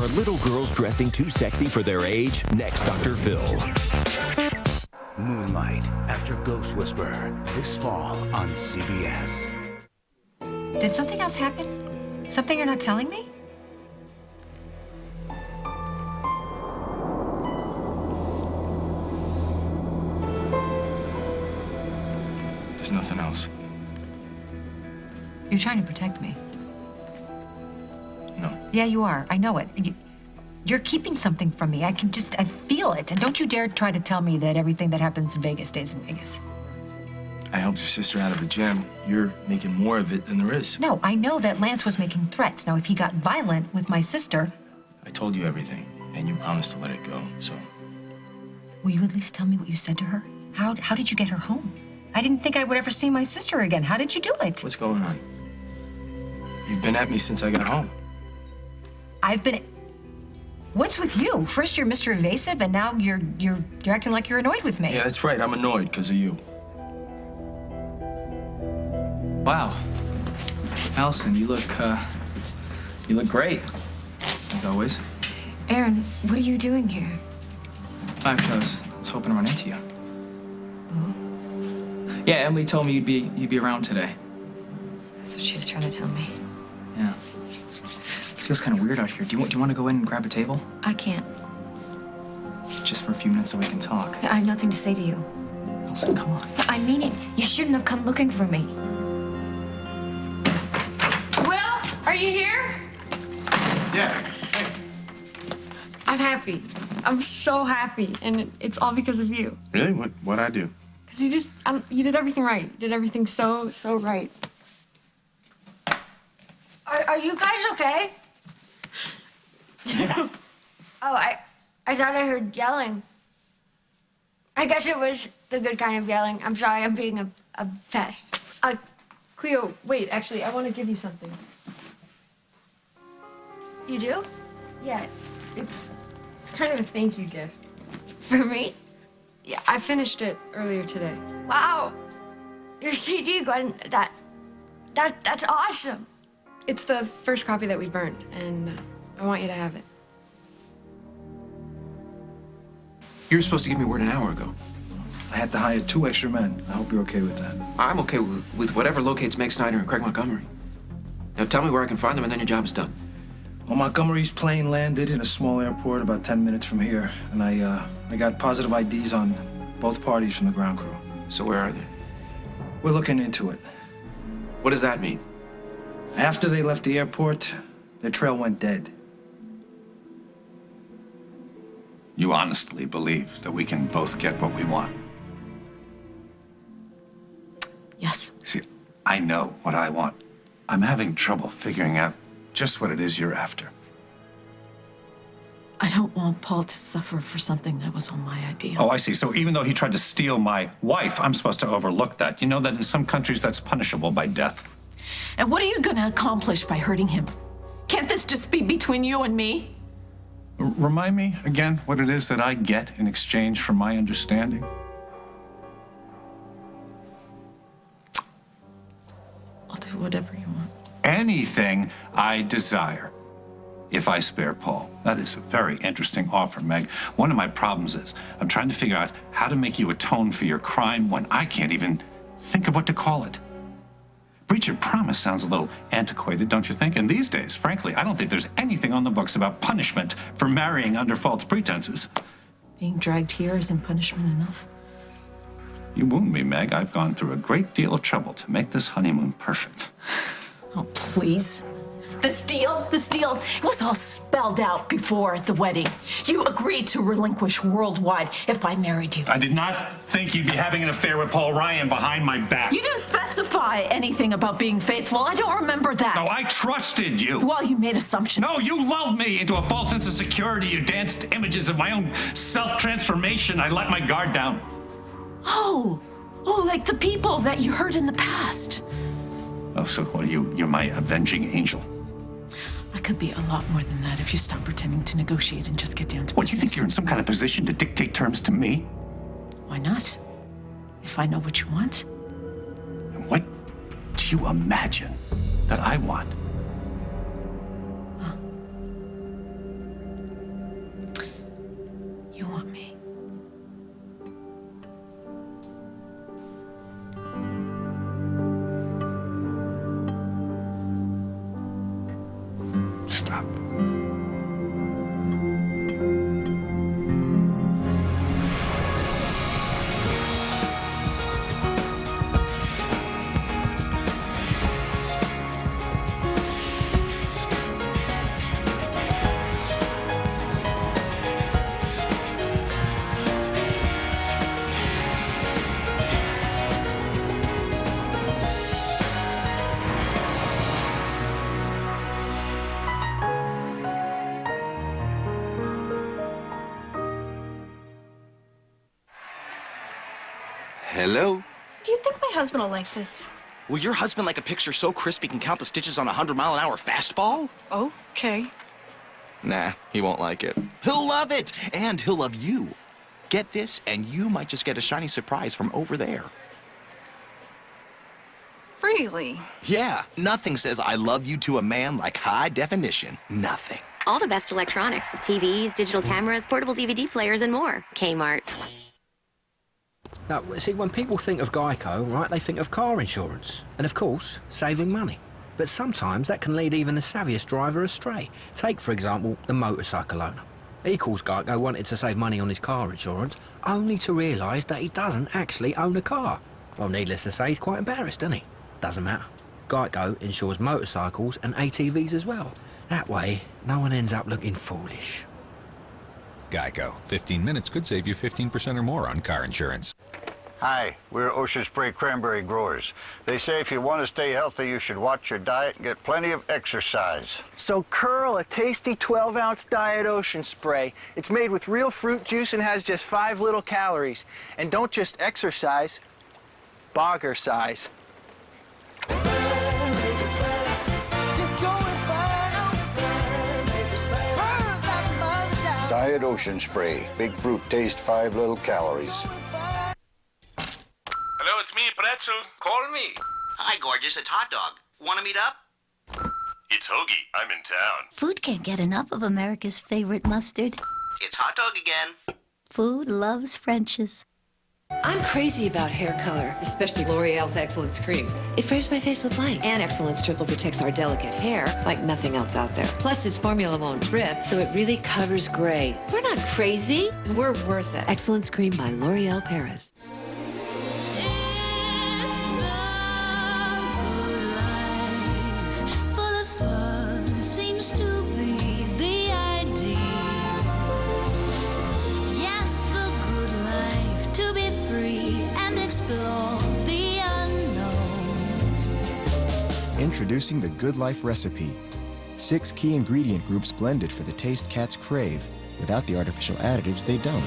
Are little girls dressing too sexy for their age? Next, Dr. Phil. Moonlight After Ghost Whisperer, this fall on CBS. Did something else happen? Something you're not telling me? There's nothing else. You're trying to protect me. No. Yeah, you are. I know it. You're keeping something from me. I feel it. And don't you dare try to tell me that everything that happens in Vegas stays in Vegas. I helped your sister out of a jam. You're making more of it than there is. No, I know that Lance was making threats. Now, if he got violent with my sister... I told you everything, and you promised to let it go, so... Will you at least tell me what you said to her? How did you get her home? I didn't think I would ever see my sister again. How did you do it? What's going on? You've been at me since I got home. I've been... What's with you? First you're Mr. Evasive, and now you're acting like you're annoyed with me. Yeah, that's right. I'm annoyed because of you. Wow. Allison, you look great, as always. Aaron, what are you doing here? Actually, I was hoping to run into you. Oh? Yeah, Emily told me you'd be around today. That's what she was trying to tell me. Yeah. It feels kind of weird out here. Do you want to go in and grab a table? I can't. Just for a few minutes so we can talk. I have nothing to say to you. Allison, come on. I mean it. You shouldn't have come looking for me. Will, are you here? Yeah. Hey. I'm happy. I'm so happy, and it's all because of you. Really? What'd I do? Because you did everything right. You did everything so right. Are you guys okay? Yeah. Oh, I thought I heard yelling. I guess it was the good kind of yelling. I'm sorry, I'm being a pest. Cleo, wait, actually, I want to give you something. You do? Yeah, it's kind of a thank you gift. For me? Yeah, I finished it earlier today. Wow. Your CD, Gwen, that's awesome. It's the first copy that we burned, and I want you to have it. You were supposed to give me word an hour ago. I had to hire 2 extra men. I hope you're okay with that. I'm okay with whatever locates Meg Snyder and Craig Montgomery. Now tell me where I can find them, and then your job is done. Well, Montgomery's plane landed in a small airport about 10 minutes from here, and I got positive IDs on both parties from the ground crew. So where are they? We're looking into it. What does that mean? After they left the airport, their trail went dead. You honestly believe that we can both get what we want? Yes. See, I know what I want. I'm having trouble figuring out just what it is you're after. I don't want Paul to suffer for something that was all my idea. Oh, I see. So even though he tried to steal my wife, I'm supposed to overlook that. You know that in some countries that's punishable by death. And what are you going to accomplish by hurting him? Can't this just be between you and me? Remind me again what it is that I get in exchange for my understanding. I'll do whatever you want. Anything I desire, if I spare Paul. That is a very interesting offer, Meg. One of my problems is I'm trying to figure out how to make you atone for your crime when I can't even think of what to call it. Breach of promise sounds a little antiquated, don't you think? And these days, frankly, I don't think there's anything on the books about punishment for marrying under false pretenses. Being dragged here isn't punishment enough. You wound me, Meg. I've gone through a great deal of trouble to make this honeymoon perfect. Oh, please. This deal, it was all spelled out before the wedding. You agreed to relinquish worldwide if I married you. I did not think you'd be having an affair with Paul Ryan behind my back. You didn't specify anything about being faithful. I don't remember that. No, I trusted you. Well, you made assumptions. No, you lulled me into a false sense of security. You danced images of my own self-transformation. I let my guard down. Oh, like the people that you hurt in the past. Oh, so what are you? You're my avenging angel. I could be a lot more than that if you stop pretending to negotiate and just get down to What, business. you think you're in some kind of position to dictate terms to me? Why not? If I know what you want. And what do you imagine that I want? Hello? Do you think my husband will like this? Will your husband like a picture so crisp he can count the stitches on a 100-mile-an-hour fastball? Okay. Nah, he won't like it. He'll love it, and he'll love you. Get this, and you might just get a shiny surprise from over there. Really? Yeah, nothing says I love you to a man like high definition. Nothing. All the best electronics, TVs, digital cameras, portable DVD players, and more. Kmart. Now, see, when people think of Geico, right, they think of car insurance. And of course, saving money. But sometimes that can lead even the savviest driver astray. Take, for example, the motorcycle owner. He calls Geico wanted to save money on his car insurance, only to realise that he doesn't actually own a car. Well, needless to say, he's quite embarrassed, isn't he? Doesn't matter. Geico insures motorcycles and ATVs as well. That way, no one ends up looking foolish. Geico. 15 minutes could save you 15% or more on car insurance. Hi, we're Ocean Spray Cranberry Growers. They say if you want to stay healthy, you should watch your diet and get plenty of exercise. So curl a tasty 12-ounce Diet Ocean Spray. It's made with real fruit juice and has just 5 little calories. And don't just exercise, bogger-size. Diet Ocean Spray. Big fruit taste, 5 little calories. Hello, it's me, Pretzel. Call me. Hi, gorgeous. It's Hot Dog. Want to meet up? It's Hoagie. I'm in town. Food can't get enough of America's favorite mustard. It's Hot Dog again. Food loves French's. I'm crazy about hair color, especially L'Oreal's Excellence Cream. It frames my face with light, and Excellence Triple protects our delicate hair like nothing else out there. Plus, this formula won't drip, so it really covers gray. We're not crazy. We're worth it. Excellence Cream by L'Oreal Paris. Explore the unknown. Introducing the Good Life recipe. 6 key ingredient groups blended for the taste cats crave. Without the artificial additives they don't.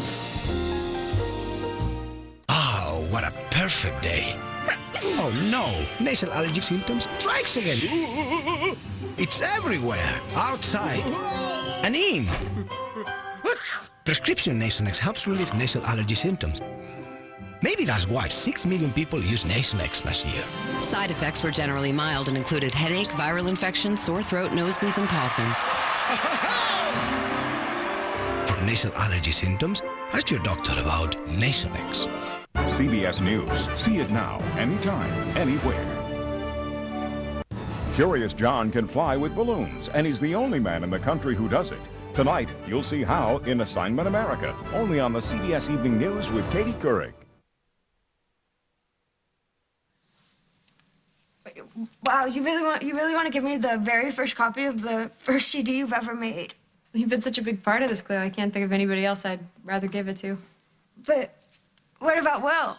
Oh, what a perfect day. Oh no, nasal allergy symptoms strikes again. It's everywhere, outside and in. Prescription Nasonex helps relieve nasal allergy symptoms. Maybe that's why 6 million people used Nasonex last year. Side effects were generally mild and included headache, viral infection, sore throat, nosebleeds, and coughing. For nasal allergy symptoms, ask your doctor about Nasonex. CBS News. See it now, anytime, anywhere. Curious John can fly with balloons, and he's the only man in the country who does it. Tonight, you'll see how in Assignment America, only on the CBS Evening News with Katie Couric. Wow, you really want to give me the very first copy of the first CD you've ever made? You've been such a big part of this, Cleo. I can't think of anybody else I'd rather give it to. But what about Will?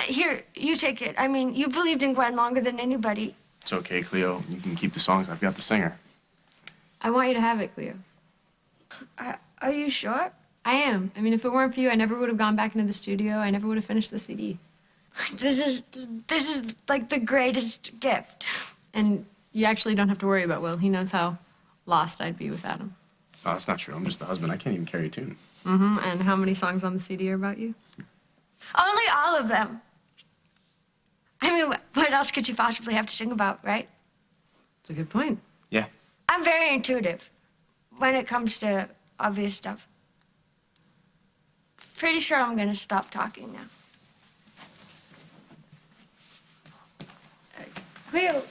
Here, you take it. I mean, you believed in Gwen longer than anybody. It's okay, Cleo. You can keep the songs. I've got the singer. I want you to have it, Cleo. Are you sure? I am. I mean, if it weren't for you, I never would have gone back into the studio. I never would have finished the CD. This is like the greatest gift. And you actually don't have to worry about Will. He knows how lost I'd be without him. Oh, that's not true. I'm just the husband. I can't even carry a tune. Mm-hmm. And how many songs on the CD are about you? Only all of them. I mean, what else could you possibly have to sing about, right? That's a good point. Yeah. I'm very intuitive when it comes to obvious stuff. Pretty sure I'm gonna stop talking now. Cleo,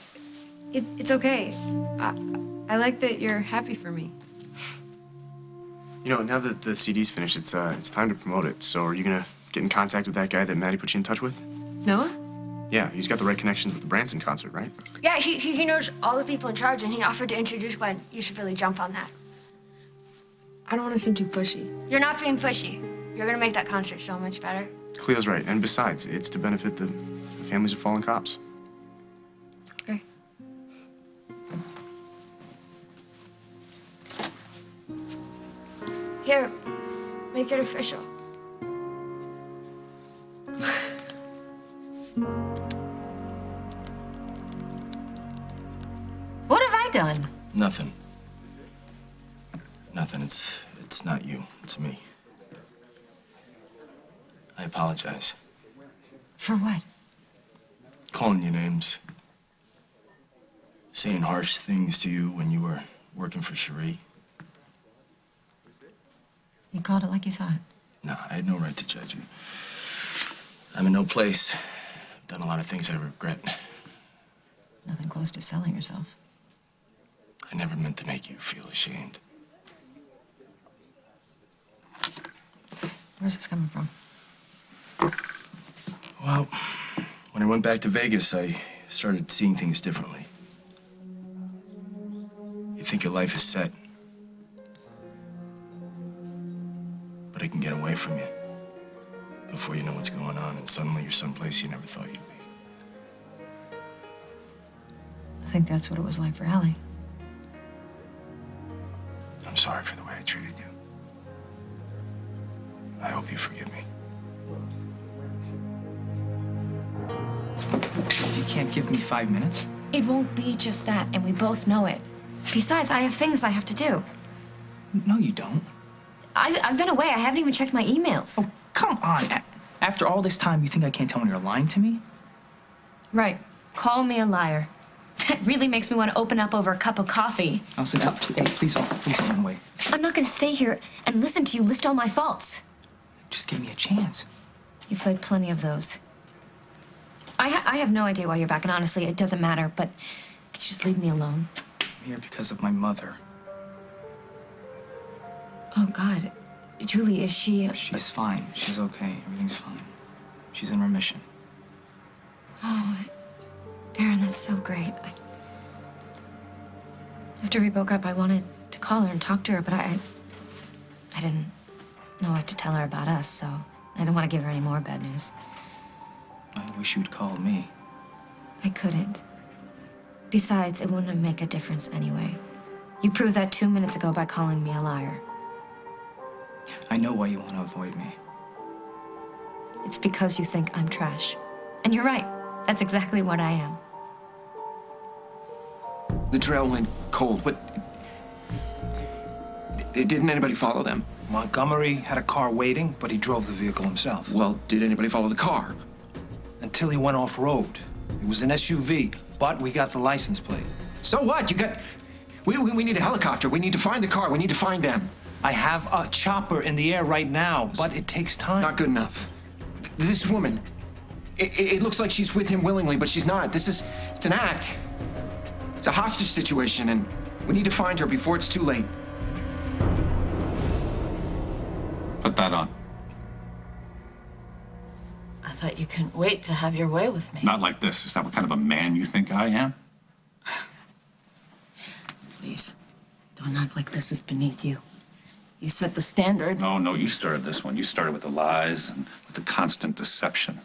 it's okay. I like that you're happy for me. You know, now that the CD's finished, it's time to promote it. So are you gonna get in contact with that guy that Maddie put you in touch with? Noah? Yeah, he's got the right connections with the Branson concert, right? Yeah, he knows all the people in charge, and he offered to introduce Gwen. You should really jump on that. I don't want to seem too pushy. You're not being pushy. You're gonna make that concert so much better. Cleo's right. And besides, it's to benefit the families of fallen cops. Okay. Here, make it official. Nothing. It's not you. It's me. I apologize. For what? Calling you names. Saying harsh things to you when you were working for Cherie. You called it like you saw it. No, I had no right to judge you. I'm in no place. I've done a lot of things I regret. Nothing close to selling yourself. I never meant to make you feel ashamed. Where's this coming from? Well, when I went back to Vegas, I started seeing things differently. You think your life is set, but it can get away from you before you know what's going on, and suddenly you're someplace you never thought you'd be. I think that's what it was like for Allie. I'm sorry for the way I treated you. I hope you forgive me. You can't give me 5 minutes? It won't be just that, and we both know it. Besides, I have things I have to do. No, you don't. I've been away. I haven't even checked my emails. Oh, come on. After all this time, you think I can't tell when you're lying to me? Right. Call me a liar. That really makes me want to open up over a cup of coffee. I'll sit down. Hey, please don't run away. I'm not going to stay here and listen to you list all my faults. Just give me a chance. You've played plenty of those. I have no idea why you're back, and honestly, it doesn't matter, but could you just leave me alone? I'm here because of my mother. Oh, God. Julie, is she... She's fine. She's okay. Everything's fine. She's in remission. Oh, Aaron, that's so great. After we broke up, I wanted to call her and talk to her, but I didn't know what to tell her about us, so I didn't want to give her any more bad news. I wish you'd call me. I couldn't. Besides, it wouldn't make a difference anyway. You proved that 2 minutes ago by calling me a liar. I know why you want to avoid me. It's because you think I'm trash. And you're right. That's exactly what I am. The trail went cold. What? Didn't anybody follow them? Montgomery had a car waiting, but he drove the vehicle himself. Well, did anybody follow the car? Until he went off-road. It was an SUV, but we got the license plate. So what? You got... We need a helicopter. We need to find the car. We need to find them. I have a chopper in the air right now, but it takes time. Not good enough. This woman, it looks like she's with him willingly, but she's not. It's an act. It's a hostage situation, and we need to find her before it's too late. Put that on. I thought you couldn't wait to have your way with me. Not like this. Is that what kind of a man you think I am? Please, don't act like this is beneath you. You set the standard. No, you started this one. You started with the lies and with the constant deception.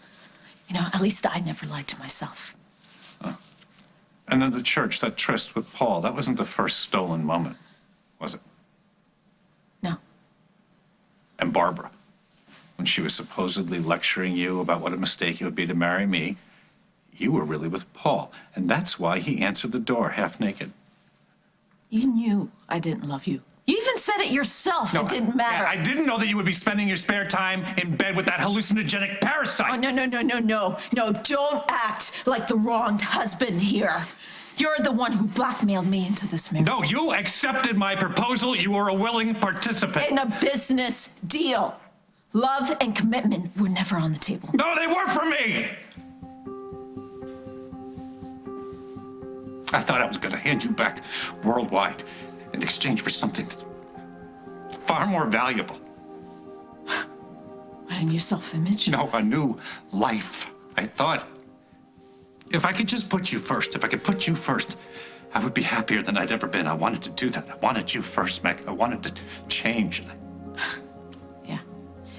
You know, at least I never lied to myself. And then the church, that tryst with Paul, that wasn't the first stolen moment, was it? No. And Barbara, when she was supposedly lecturing you about what a mistake it would be to marry me, you were really with Paul. And that's why he answered the door half naked. You knew I didn't love you. You even said it yourself. It didn't matter. I didn't know that you would be spending your spare time in bed with that hallucinogenic parasite. Oh, no. No, don't act like the wronged husband here. You're the one who blackmailed me into this marriage. No, you accepted my proposal. You were a willing participant. In a business deal. Love and commitment were never on the table. No, they were for me! I thought I was going to hand you back worldwide in exchange for something far more valuable. What, a new self-image? No, a new life. I thought if I could just put you first, I would be happier than I'd ever been. I wanted to do that. I wanted you first, Meg. I wanted to change. Yeah.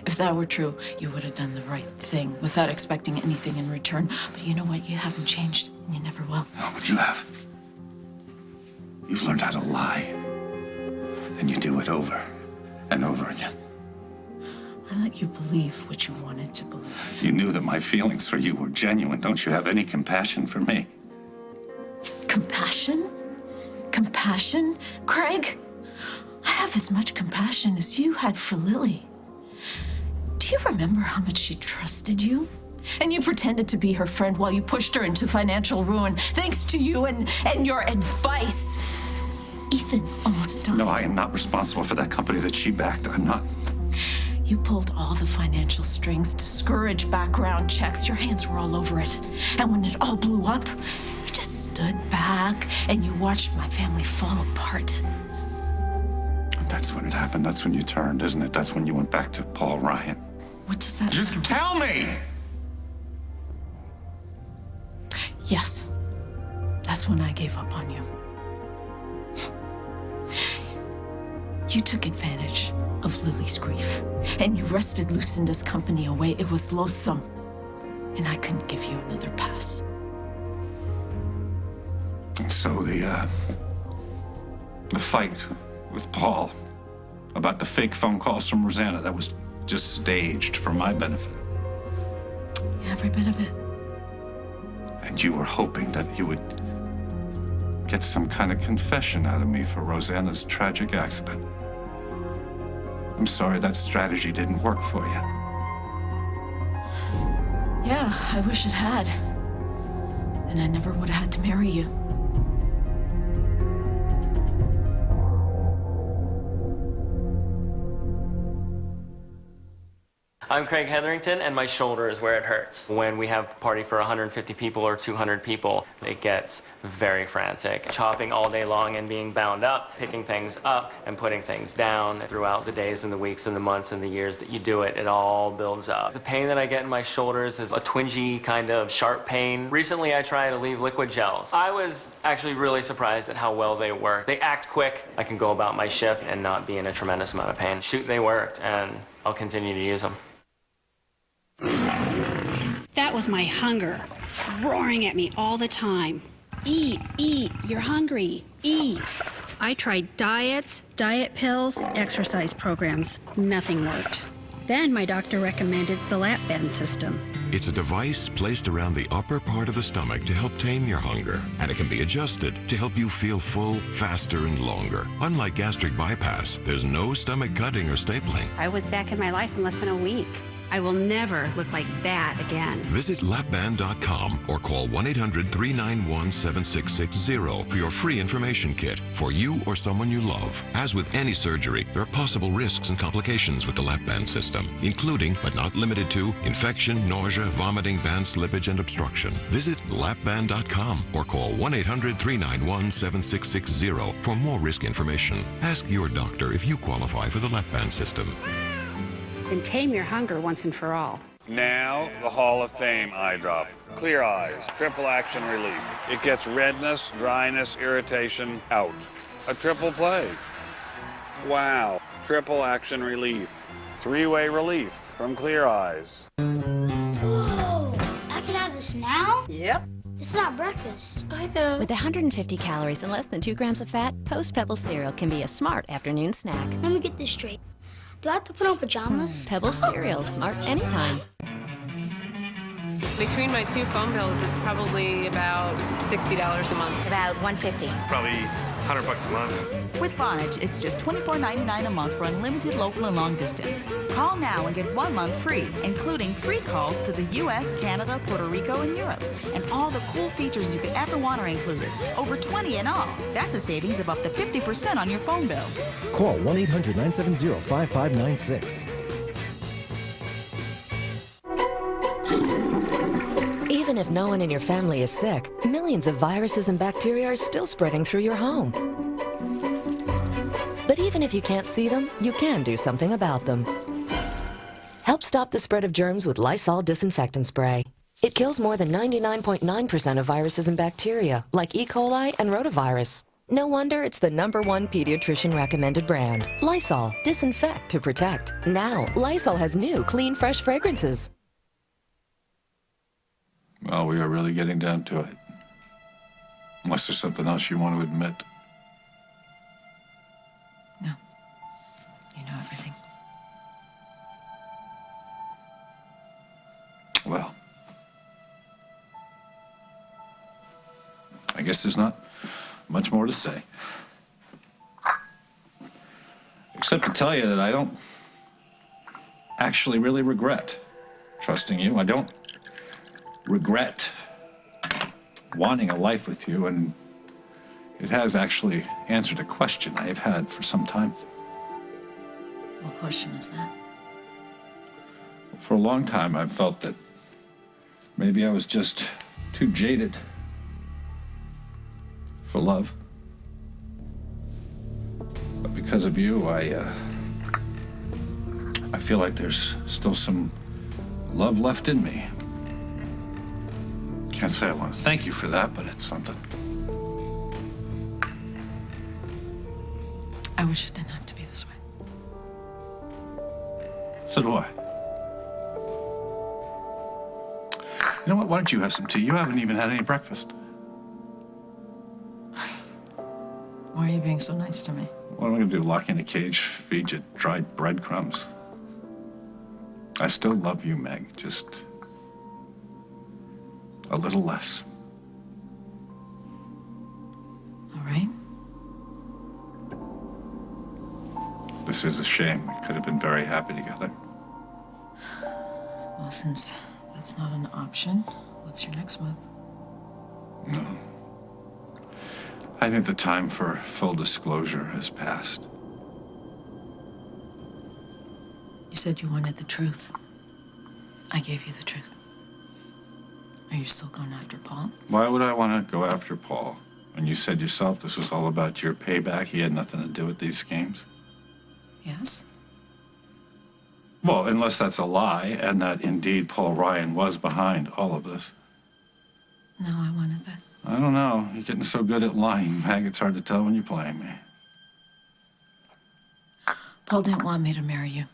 If that were true, you would have done the right thing without expecting anything in return. But you know what? You haven't changed, and you never will. No, but you have. You've learned how to lie. And you do it over and over again. I let you believe what you wanted to believe. You knew that my feelings for you were genuine. Don't you have any compassion for me? Compassion? Compassion? Craig, I have have as much compassion as you had for Lily. Do you remember how much she trusted you? And you pretended to be her friend while you pushed her into financial ruin, thanks to you and your advice. Ethan almost died. No, I am not responsible for that company that she backed. I'm not. You pulled all the financial strings, discouraged background checks. Your hands were all over it. And when it all blew up, you just stood back and you watched my family fall apart. That's when it happened. That's when you turned, isn't it? That's when you went back to Paul Ryan. What does that Just mean? tell me! Yes. That's when I gave up on you. You took advantage of Lily's grief, and you wrested Lucinda's company away. It was loathsome, and I couldn't give you another pass. And so the fight with Paul about the fake phone calls from Rosanna, that was just staged for my benefit. Every bit of it. And you were hoping that you would get some kind of confession out of me for Rosanna's tragic accident. I'm sorry that strategy didn't work for you. Yeah, I wish it had. And I never would have had to marry you. I'm Craig Hetherington, and my shoulder is where it hurts. When we have a party for 150 people or 200 people, it gets very frantic. Chopping all day long and being bound up, picking things up and putting things down throughout the days and the weeks and the months and the years that you do it, it all builds up. The pain that I get in my shoulders is a twingy kind of sharp pain. Recently, I tried Aleve liquid gels. I was actually really surprised at how well they work. They act quick. I can go about my shift and not be in a tremendous amount of pain. Shoot, they worked, and I'll continue to use them. That was my hunger, roaring at me all the time. Eat, eat, you're hungry, eat. I tried diets, diet pills, exercise programs. Nothing worked. Then my doctor recommended the lap band system. It's a device placed around the upper part of the stomach to help tame your hunger, and it can be adjusted to help you feel full faster and longer. Unlike gastric bypass, there's no stomach cutting or stapling. I was back in my life in less than a week. I will never look like that again. Visit lapband.com or call 1-800-391-7660 for your free information kit for you or someone you love. As with any surgery, there are possible risks and complications with the Lapband system, including, but not limited to, infection, nausea, vomiting, band slippage, and obstruction. Visit lapband.com or call 1-800-391-7660 for more risk information. Ask your doctor if you qualify for the Lapband system. And tame your hunger once and for all. Now, the Hall of Fame eye drop. Clear Eyes, triple action relief. It gets redness, dryness, irritation out. A triple play. Wow, triple action relief. Three-way relief from Clear Eyes. Whoa! I can have this now? Yep. It's not breakfast. I know. With 150 calories and less than 2 grams of fat, Post Pebbles cereal can be a smart afternoon snack. Let me get this straight. Do I have to put on pajamas? Pebbles cereal, smart anytime. Between my two phone bills, it's probably about $60 a month. About $150. Probably $100 a month. With Vonage, it's just $24.99 a month for unlimited local and long distance. Call now and get 1 month free, including free calls to the U.S., Canada, Puerto Rico, and Europe. And all the cool features you could ever want are included. Over 20 in all. That's a savings of up to 50% on your phone bill. Call 1-800-970-5596. Even if no one in your family is sick, millions of viruses and bacteria are still spreading through your home. But even if you can't see them, you can do something about them. Help stop the spread of germs with Lysol disinfectant spray. It kills more than 99.9% of viruses and bacteria, like E. coli and rotavirus. No wonder it's the #1 pediatrician recommended brand. Lysol, disinfect to protect. Now, Lysol has new, clean, fresh fragrances. Well, we are really getting down to it. Unless there's something else you want to admit. No. You know everything. Well, I guess there's not much more to say. Except to tell you that I don't actually really regret trusting you. I don't regret wanting a life with you, and it has actually answered a question I have had for some time. What question is that? For a long time, I've felt that maybe I was just too jaded for love. But because of you, I feel like there's still some love left in me. Can't say I want to thank you for that, but it's something. I wish it didn't have to be this way. So do I. You know what? Why don't you have some tea? You haven't even had any breakfast. Why are you being so nice to me? What am I going to do? Lock you in a cage, feed you dried breadcrumbs? I still love you, Meg. Just a little less. All right. This is a shame. We could have been very happy together. Well, since that's not an option, what's your next move? No. I think the time for full disclosure has passed. You said you wanted the truth. I gave you the truth. Are you still going after Paul? Why would I want to go after Paul when you said yourself this was all about your payback? He had nothing to do with these schemes. Yes? Well, unless that's a lie and that indeed Paul Ryan was behind all of this. No, I wanted that. I don't know. You're getting so good at lying, Mag. It's hard to tell when you're playing me. Paul didn't want me to marry you.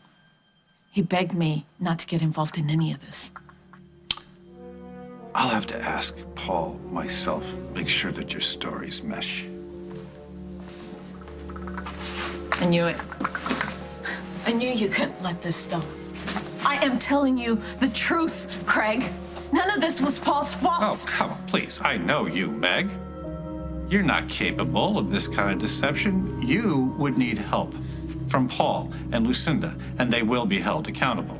He begged me not to get involved in any of this. I'll have to ask Paul myself. Make sure that your stories mesh. I knew it. I knew you couldn't let this go. I am telling you the truth, Craig. None of this was Paul's fault. Oh, come on, please. I know you, Meg. You're not capable of this kind of deception. You would need help from Paul and Lucinda, and they will be held accountable.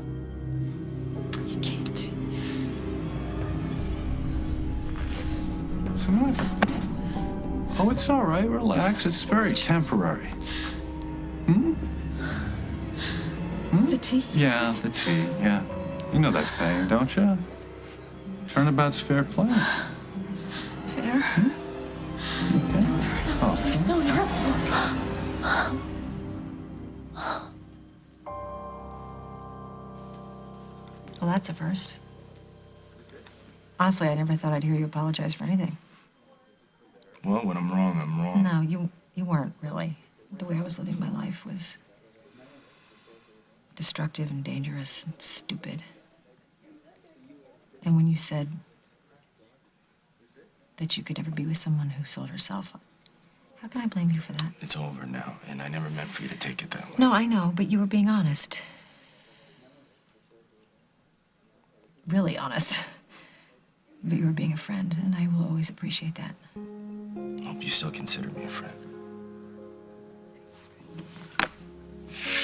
You can't. So what? Oh, it's all right. Relax. It's very temporary. Hmm? The tea? Yeah, the tea. Yeah. You know that saying, don't you? Turnabout's fair play. Fair? Okay. Oh. Please don't hurt me. Well, that's a first. Honestly, I never thought I'd hear you apologize for anything. Well, when I'm wrong, I'm wrong. No, you weren't really. The way I was living my life was destructive and dangerous and stupid. And when you said that you could never be with someone who sold herself, how can I blame you for that? It's over now, and I never meant for you to take it that way. No, I know, but you were being honest. Really honest. But you were being a friend, and I will always appreciate that. I hope you still consider me a friend.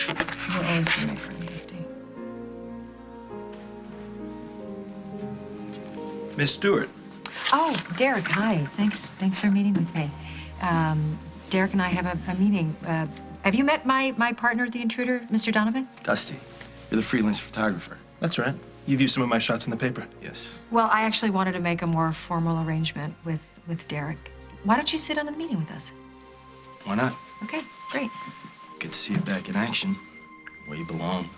You will always be my friend, Misty. Miss Stewart. Oh, Derek, hi. Thanks for meeting with me. Derek and I have a meeting. Have you met my partner, the intruder, Mr. Donovan? Dusty, you're the freelance photographer. That's right. You've used some of my shots in the paper. Yes. Well, I actually wanted to make a more formal arrangement with Derek. Why don't you sit on the meeting with us? Why not? Okay, great. Good to see you back in action, where you belong.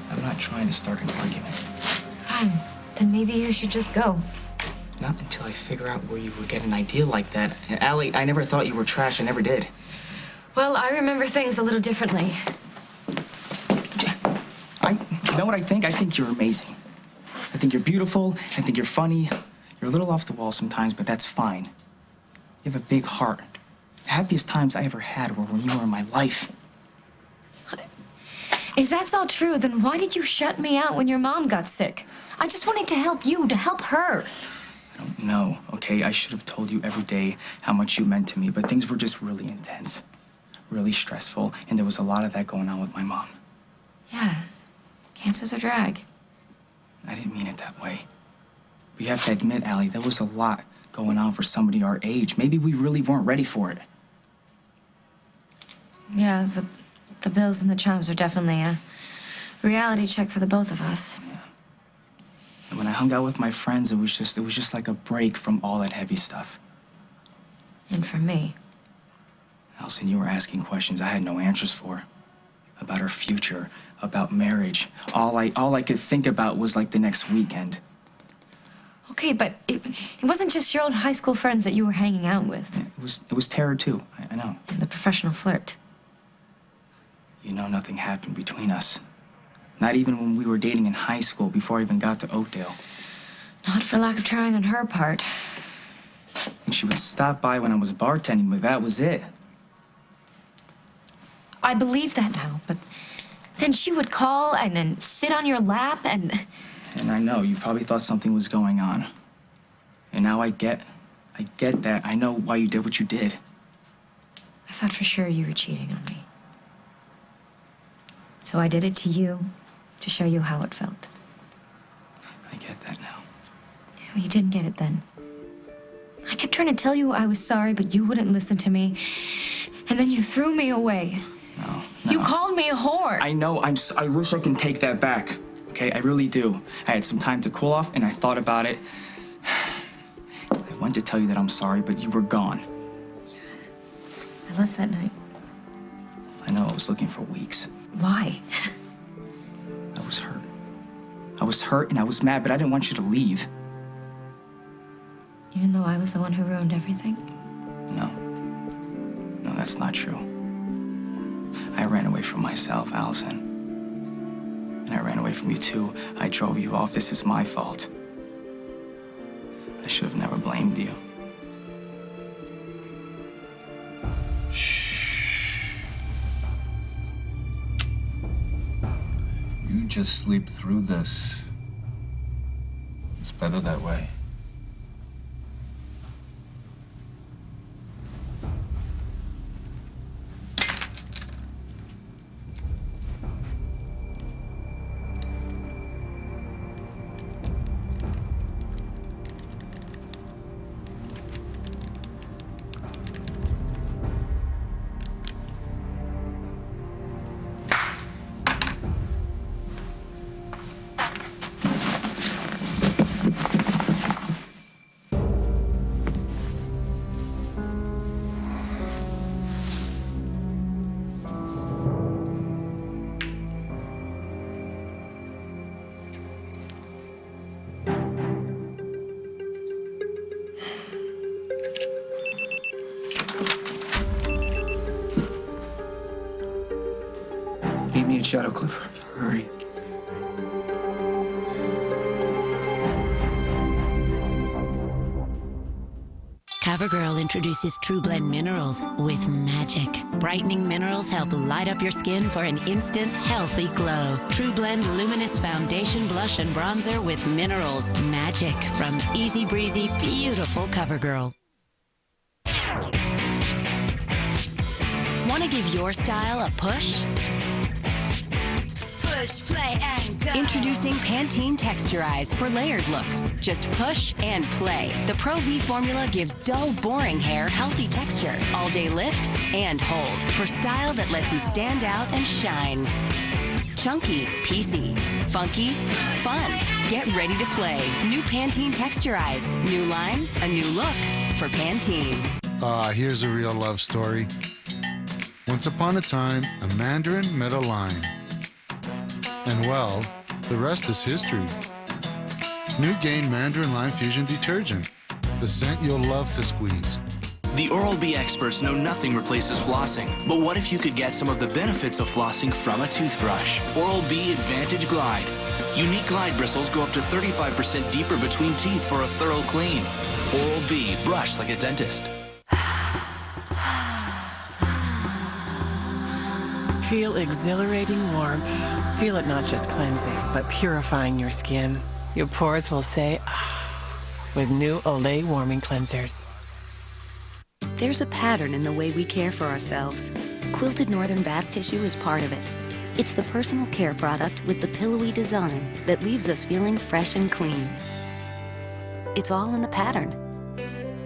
I'm not trying to start an argument. Fine. Then maybe you should just go. Not until I figure out where you would get an idea like that. Allie, I never thought you were trash. I never did. Well, I remember things a little differently. You know what I think? I think you're amazing. I think you're beautiful. I think you're funny. You're a little off the wall sometimes, but that's fine. You have a big heart. The happiest times I ever had were when you were in my life. If that's all true, then why did you shut me out when your mom got sick? I just wanted to help you, to help her. I don't know, okay? I should have told you every day how much you meant to me, but things were just really intense, really stressful, and there was a lot of that going on with my mom. Yeah, cancer's a drag. I didn't mean it that way. But you have to admit, Allie, there was a lot going on for somebody our age. Maybe we really weren't ready for it. Yeah, the bills and the charms are definitely a reality check for the both of us. Yeah. And when I hung out with my friends, it was just like a break from all that heavy stuff. And for me. Allison, you were asking questions I had no answers for. About our future, about marriage. All I could think about was like the next weekend. Okay, but it wasn't just your old high school friends that you were hanging out with. Yeah, it was Tara too, I know. And the professional flirt. You know, nothing happened between us. Not even when we were dating in high school, before I even got to Oakdale. Not for lack of trying on her part. And she would stop by when I was bartending, but that was it. I believe that now, but then she would call and then sit on your lap and... And I know, you probably thought something was going on. And now I get that. I know why you did what you did. I thought for sure you were cheating on me. So I did it to you, to show you how it felt. I get that now. Well, you didn't get it then. I kept trying to tell you I was sorry, but you wouldn't listen to me. And then you threw me away. No. You called me a whore. I know, I wish I can take that back. Okay, I really do. I had some time to cool off, and I thought about it. I wanted to tell you that I'm sorry, but you were gone. I left that night. I know, I was looking for weeks. Why? I was hurt. I was hurt and I was mad, but I didn't want you to leave. Even though I was the one who ruined everything? No. No, that's not true. I ran away from myself, Allison. And I ran away from you too. I drove you off. This is my fault. I should have never blamed you. You just sleep through this. It's better that way. Meet me at Shadow Cliff. Hurry. CoverGirl introduces True Blend Minerals with magic. Brightening minerals help light up your skin for an instant, healthy glow. True Blend Luminous Foundation Blush and Bronzer with Minerals. Magic from Easy Breezy, beautiful CoverGirl. Want to give your style a push? Push, play, and go. Introducing Pantene Texturize for layered looks. Just push and play. The Pro V formula gives dull, boring hair healthy texture. All-day lift and hold for style that lets you stand out and shine. Chunky, piecey, funky, fun. Get ready to play. New Pantene Texturize. New line, a new look for Pantene. Here's a real love story. Once upon a time, a mandarin met a lion. And well, the rest is history. New Gain Mandarin Lime Fusion Detergent. The scent you'll love to squeeze. The Oral-B experts know nothing replaces flossing. But what if you could get some of the benefits of flossing from a toothbrush? Oral-B Advantage Glide. Unique glide bristles go up to 35% deeper between teeth for a thorough clean. Oral-B, brush like a dentist. Feel exhilarating warmth. Feel it not just cleansing, but purifying your skin. Your pores will say, ah. with new Olay warming cleansers. There's a pattern in the way we care for ourselves. Quilted Northern bath tissue is part of it. It's the personal care product with the pillowy design that leaves us feeling fresh and clean. It's all in the pattern.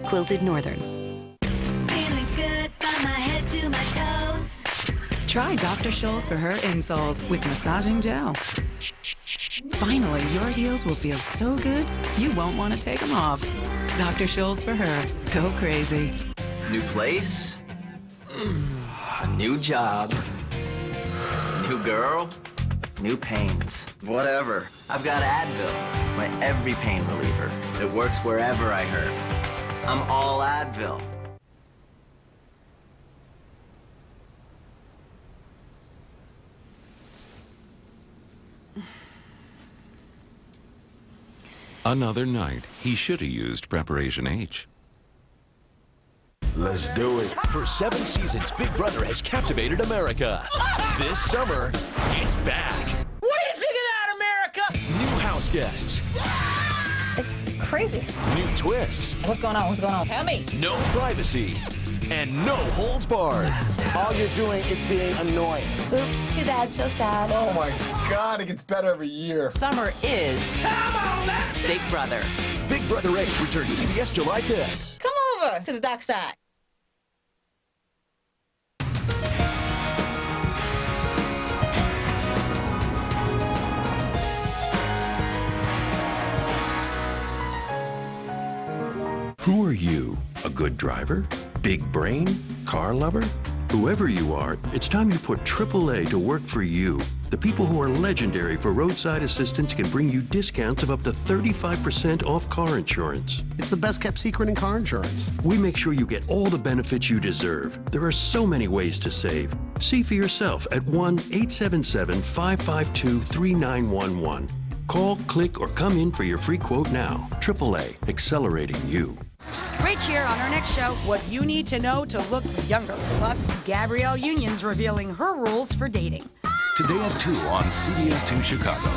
Quilted Northern. Feeling good from my head to my toes. Try Dr. Scholl's for her insoles with massaging gel. Finally, your heels will feel so good, you won't want to take them off. Dr. Scholl's for her. Go crazy. New place, a new job, new girl, new pains. Whatever. I've got Advil, my every pain reliever. It works wherever I hurt. I'm all Advil. Another night, he should have used Preparation H. Let's do it. For 7 seasons, Big Brother has captivated America. This summer, it's back. What do you think of that, America? New house guests. It's crazy. New twists. What's going on? What's going on? Tell me. No privacy. And no holds barred. All you're doing is being annoying. Oops, too bad, so sad. Oh my God, it gets better every year. Summer is Come on, let's Big Brother. Big Brother H returns CBS July 5th. Come over to the dark side. Who are you? A good driver? Big brain? Car lover? Whoever you are, it's time you put AAA to work for you. The people who are legendary for roadside assistance can bring you discounts of up to 35% off car insurance. It's the best kept secret in car insurance. We make sure you get all the benefits you deserve. There are so many ways to save. See for yourself at 1-877-552-3911. Call, click, or come in for your free quote now. AAA, accelerating you. Rich here on our next show, what you need to know to look younger. Plus, Gabrielle Union's revealing her rules for dating. Today at 2 on CBS 2 Chicago.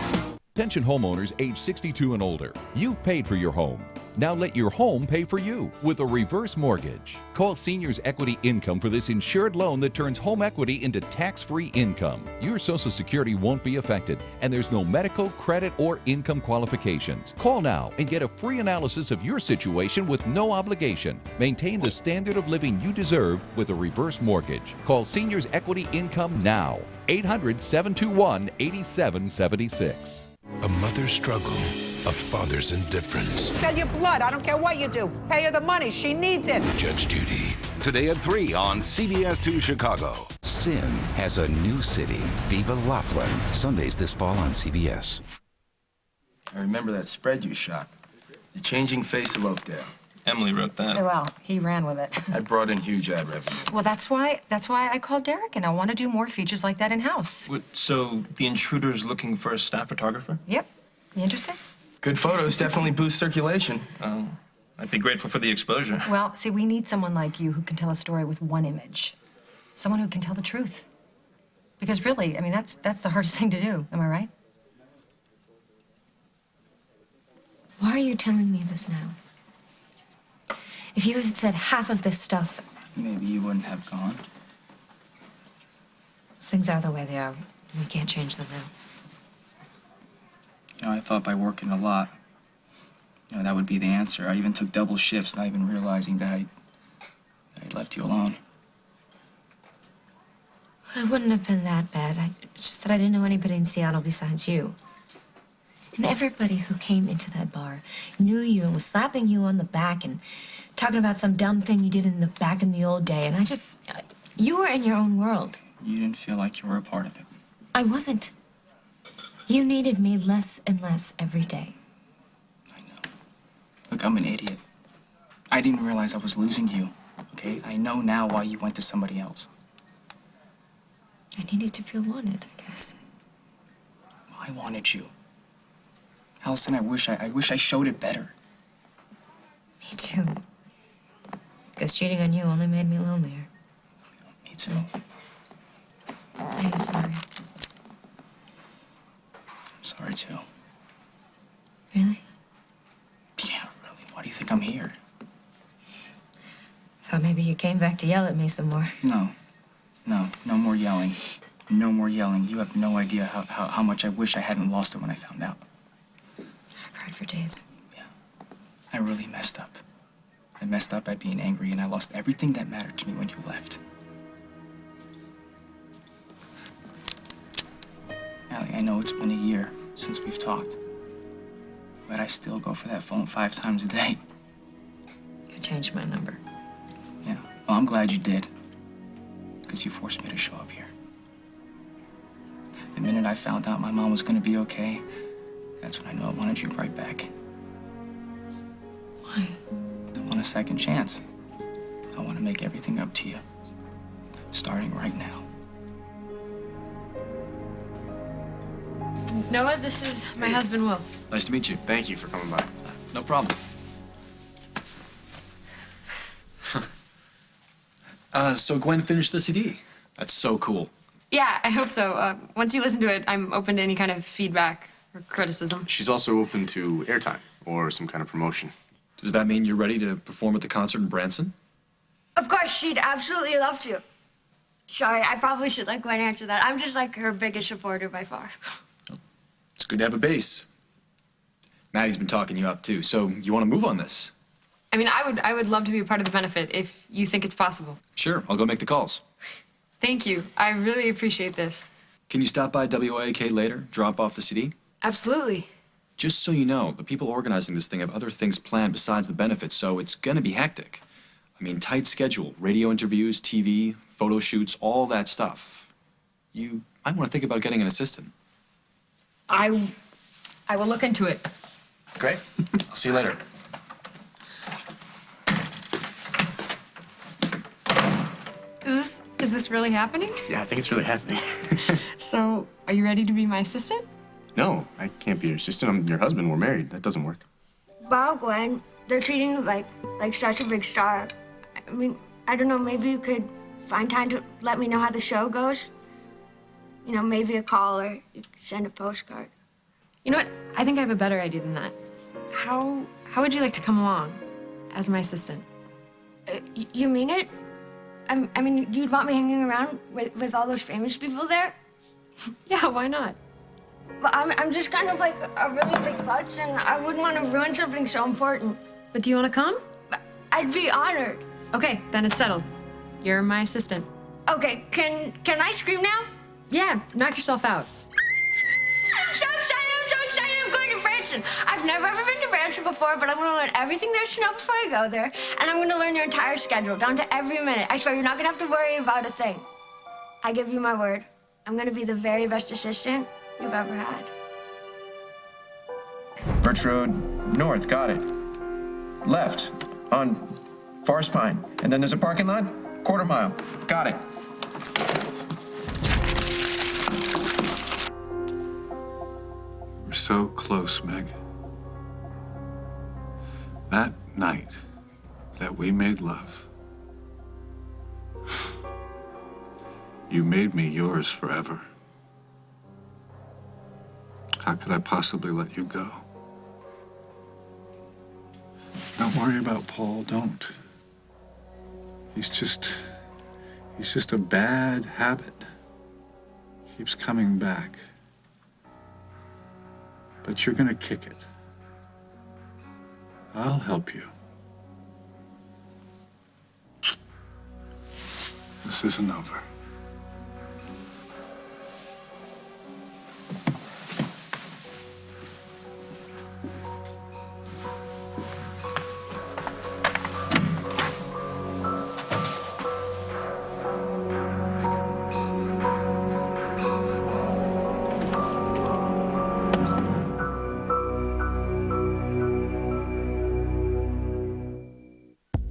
Attention homeowners age 62 and older. You've paid for your home. Now let your home pay for you with a reverse mortgage. Call Seniors Equity Income for this insured loan that turns home equity into tax-free income. Your Social Security won't be affected, and there's no medical, credit, or income qualifications. Call now and get a free analysis of your situation with no obligation. Maintain the standard of living you deserve with a reverse mortgage. Call Seniors Equity Income now. 800-721-8776. A mother's struggle, a father's indifference. Sell your blood. I don't care what you do. Pay her the money. She needs it. Judge Judy. Today at 3 on CBS 2 Chicago. Sin has a new city. Viva Laughlin. Sundays this fall on CBS. I remember that spread you shot. The Changing Face of Oakdale. Emily wrote that. Well, he ran with it. I brought in huge ad revenue. Well, that's why I called Derek, and I want to do more features like that in-house. So the intruder's looking for a staff photographer? Yep. You interested? Good photos definitely boost circulation. I'd be grateful for the exposure. Well, see, we need someone like you who can tell a story with one image. Someone who can tell the truth. Because really, I mean, that's the hardest thing to do. Am I right? Why are you telling me this now? If you had said half of this stuff, maybe you wouldn't have gone. things are the way they are. We can't change them now. You know, I thought by working a lot, that would be the answer. I even took double shifts, not even realizing that I left you alone. It wouldn't have been that bad. It's just that I didn't know anybody in Seattle besides you. And everybody who came into that bar knew you and was slapping you on the back and talking about some dumb thing you did back in the old day. And you were in your own world. You didn't feel like you were a part of it. I wasn't. You needed me less and less every day. Look, I'm an idiot. I didn't realize I was losing you, okay? I know now why you went to somebody else. I needed to feel wanted, I guess. I wanted you. Allison, I wish I showed it better. Me too. Because cheating on you only made me lonelier. Me too. I'm sorry. I'm sorry, too. Really? Yeah, really. Why do I'm here. Thought maybe you came back to yell at me some more. No more yelling. No more yelling. You have no idea how much I wish I hadn't lost it when I found out. I cried for days. I really messed up. I messed up by being angry, and I lost everything that mattered to me when you left. Allie, I know it's been a year since we've talked, but I still go for that phone 5 times a day. I changed my number. Yeah, well, I'm glad you did, because you forced me to show up here. The minute I found out my mom was gonna be okay, that's when I knew I wanted you right back. Why? I want a second chance. I want to make everything up to you, starting right now. Noah, this is my husband, Will. Nice to meet you. Thank you for coming by. No problem. So Gwen finished the CD. That's so cool. Yeah, I hope so. Once you listen to it, I'm open to any kind of feedback or criticism. She's also open to airtime or some kind of promotion. Does that mean you're ready to perform at the concert in Branson? Of course, she'd absolutely love to. Sorry, I probably should let Gwen answer that. I'm just like her biggest supporter by far. It's good to have a base. Maddie's been talking you up too, so you want to move on this? I mean, I would love to be a part of the benefit if you think it's possible. Sure, I'll go make the calls. Thank you. I really appreciate this. Can you stop by WAK later, drop off the CD? Absolutely. Just so you know, the people organizing this thing have other things planned besides the benefits, so it's gonna be hectic. I mean, tight schedule, radio interviews, TV, photo shoots, all that stuff. You might want to think about getting an assistant. I will look into it. Great. I'll see you later. Is this really happening? Yeah, I think it's really happening. So, are you ready to be my assistant? No, I can't be your assistant. I'm your husband. We're married. That doesn't work. Wow, Gwen, they're treating you like such a big star. I mean, I don't know, maybe you could find time to let me know how the show goes? You know, maybe a call or you could send a postcard. You know what? I think I have a better idea than that. How would you like to come along as my assistant? You mean it? I mean, you'd want me hanging around with all those famous people there? Yeah, why not? Well, I'm just kind of like a really big klutz, and I wouldn't want to ruin something so important. But do you want to come? I'd be honored. Okay, then it's settled. You're my assistant. Okay, can I scream now? Yeah, knock yourself out. I'm so excited, I'm going to Branson. I've never ever been to Branson before, but I'm gonna learn everything there is to know before I go there, and I'm gonna learn your entire schedule, down to every minute. I swear you're not gonna have to worry about a thing. I give you my word. I'm gonna be the very best assistant you've ever had. Birch Road north, got it. Left on Forest Pine. And then there's a parking lot, 1/4 mile. Got it. We're so close, Meg. That night that we made love, you made me yours forever. How could I possibly let you go? Don't worry about Paul, don't. He's just a bad habit. Keeps coming back. But you're gonna kick it. I'll help you. This isn't over.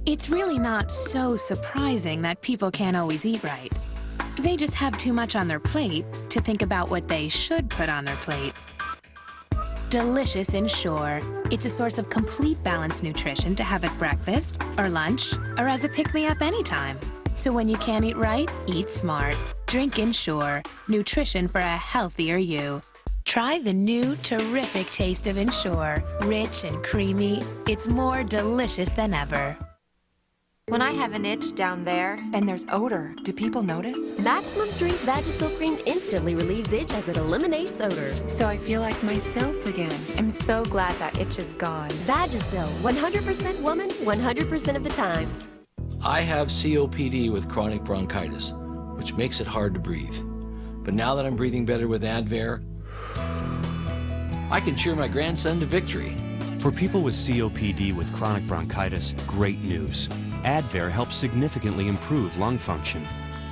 It's really not so surprising that people can't always eat right. They just have too much on their plate to think about what they should put on their plate. Delicious Ensure. It's a source of complete balanced nutrition to have at breakfast or lunch or as a pick-me-up anytime. So when you can't eat right, eat smart. Drink Ensure. Nutrition for a healthier you. Try the new terrific taste of Ensure. Rich and creamy, it's more delicious than ever. When I have an itch down there and there's odor, do people notice? Maximum Strength Vagisil Cream instantly relieves itch as it eliminates odor. So I feel like myself again. I'm so glad that itch is gone. Vagisil, 100% woman, 100% of the time. I have COPD with chronic bronchitis, which makes it hard to breathe. But now that I'm breathing better with Advair, I can cheer my grandson to victory. For people with COPD with chronic bronchitis, great news. Advair helps significantly improve lung function.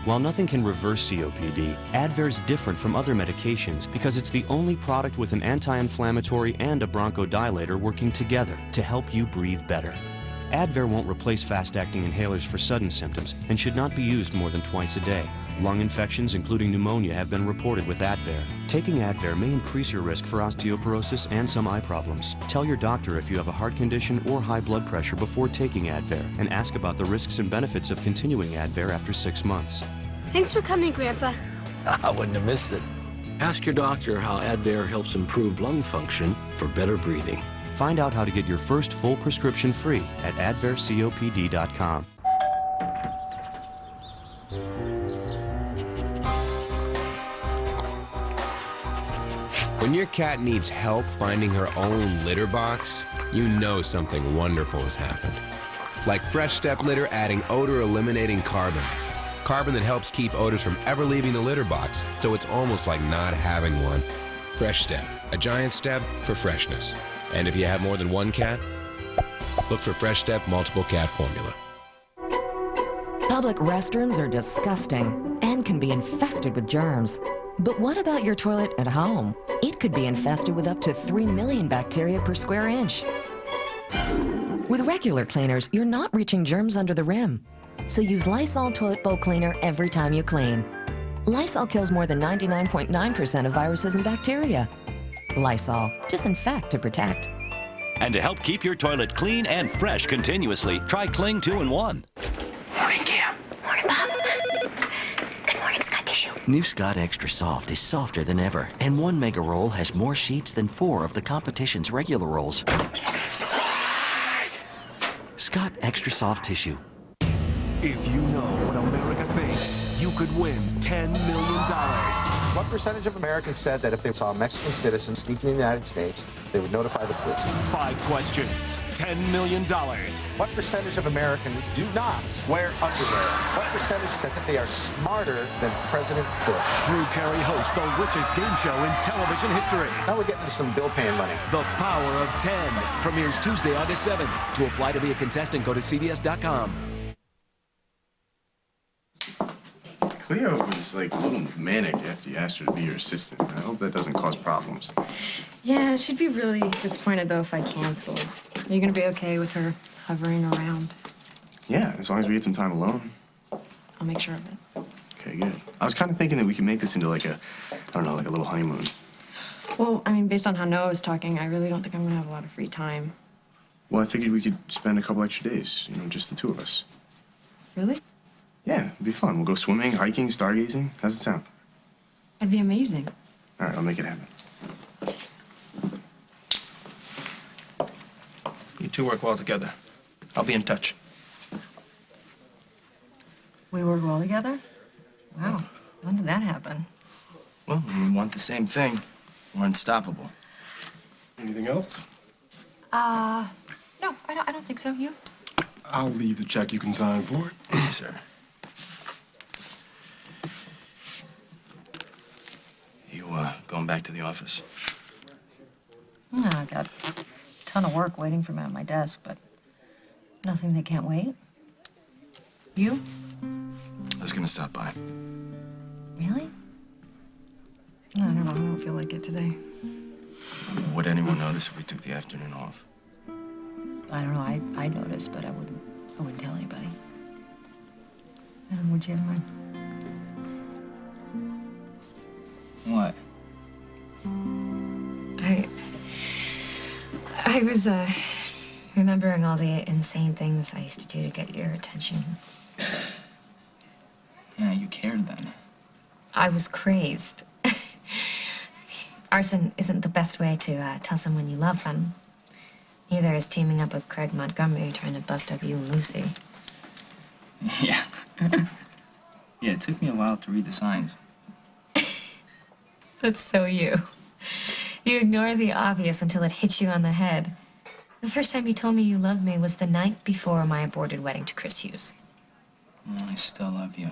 While nothing can reverse COPD, Advair is different from other medications because it's the only product with an anti-inflammatory and a bronchodilator working together to help you breathe better. Advair won't replace fast-acting inhalers for sudden symptoms and should not be used more than twice a day. Lung infections, including pneumonia, have been reported with Advair. Taking Advair may increase your risk for osteoporosis and some eye problems. Tell your doctor if you have a heart condition or high blood pressure before taking Advair, and ask about the risks and benefits of continuing Advair after 6 months. Thanks for coming, Grandpa. I wouldn't have missed it. Ask your doctor how Advair helps improve lung function for better breathing. Find out how to get your first full prescription free at advaircopd.com. When your cat needs help finding her own litter box, you know something wonderful has happened. Like Fresh Step Litter adding odor-eliminating carbon. Carbon that helps keep odors from ever leaving the litter box, so it's almost like not having one. Fresh Step, a giant step for freshness. And if you have more than one cat, look for Fresh Step Multiple Cat Formula. Public restrooms are disgusting and can be infested with germs. But what about your toilet at home? It could be infested with up to 3 million bacteria per square inch. With regular cleaners, you're not reaching germs under the rim. So use Lysol Toilet Bowl Cleaner every time you clean. Lysol kills more than 99.9% of viruses and bacteria. Lysol, disinfect to protect. And to help keep your toilet clean and fresh continuously, try Cling 2-in-1. Morning, Cam. Morning, Bob. Good morning, Scott Tissue. New Scott Extra Soft is softer than ever, and 1 mega roll has more sheets than 4 of the competition's regular rolls. Scott Extra Soft Tissue. If you know what America thinks, you could win $10 million. What percentage of Americans said that if they saw a Mexican citizen sneaking in the United States, they would notify the police? 5 questions, $10 million. What percentage of Americans do not wear underwear? What percentage said that they are smarter than President Bush? Drew Carey hosts the richest game show in television history. Now we're getting to some bill paying money. The Power of 10 premieres Tuesday, August 7th. To apply to be a contestant, go to CBS.com. Cleo was like a little manic after you asked her to be your assistant. I hope that doesn't cause problems. Yeah, she'd be really disappointed, though, if I canceled. Are you gonna be okay with her hovering around? Yeah, as long as we get some time alone. I'll make sure of it. Okay, good. I was kind of thinking that we could make this into like a, I don't know, like a little honeymoon. Well, I mean, based on how Noah was talking, I really don't think I'm gonna have a lot of free time. Well, I figured we could spend a couple extra days, you know, just the two of us. Really? Yeah, it'd be fun. We'll go swimming, hiking, stargazing. How's it sound? That'd be amazing. All right, I'll make it happen. You two work well together. I'll be in touch. We work well together? Wow. When did that happen? Well, we want the same thing. We're unstoppable. Anything else? No, I don't think so. You? I'll leave the check. You can sign for it. Yes, sir. You, going back to the office? No, I got a ton of work waiting for me on my desk, but nothing that can't wait. You? I was gonna stop by. Really? I don't know. I don't feel like it today. Would anyone notice if we took the afternoon off? I don't know. I'd notice, but I wouldn't tell anybody. I don't know what you have in mind. What? I was, remembering all the insane things I used to do to get your attention. Yeah, you cared then. I was crazed. Arson isn't the best way to tell someone you love them. Neither is teaming up with Craig Montgomery trying to bust up you and Lucy. Yeah. Yeah, it took me a while to read the signs. That's so you. You ignore the obvious until it hits you on the head. The first time you told me you loved me was the night before my aborted wedding to Chris Hughes. Well, I still love you.